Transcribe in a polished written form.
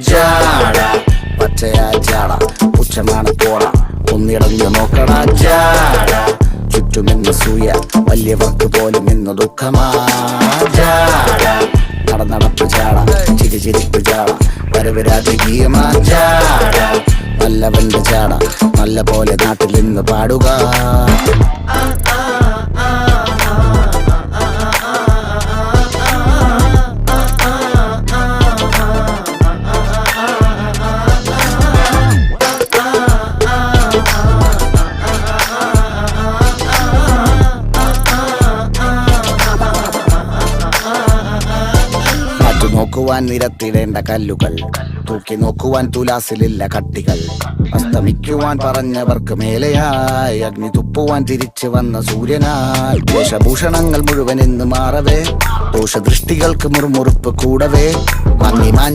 ജാട പച്ചയാ ജാട പുച്ഛമാണ് പോട ഒന്നിടഞ്ഞു നോക്കണ ജാട ചുറ്റുമെന്ന് സൂയ വലിയവർക്ക് പോലും ഇന്ന് ദുഃഖമാ ജാട നടപ്പ് ജാട ചിരിപ്പ് ജാട വരവ് രാജകീയമാ ജാട നല്ലവന്റെ ജാട നല്ല പോലെ നാട്ടിൽ നിന്ന് പാടുക. നോക്കുവാൻ നിരത്തിടേണ്ട കല്ലുകൾ, തൂക്കി നോക്കുവാൻ തുലാസിലില്ല കട്ടികൾ, അസ്തമിക്കുവാൻ പറഞ്ഞവർക്ക് മേലെയായി അഗ്നി തുപ്പുവാൻ തിരിച്ചു വന്ന സൂര്യനായി വേഷഭൂഷണങ്ങൾ മുഴുവൻ ഇന്ന് മാറവേ ദോഷദൃഷ്ടികൾക്ക് മുറുമുറുപ്പ് കൂടവേ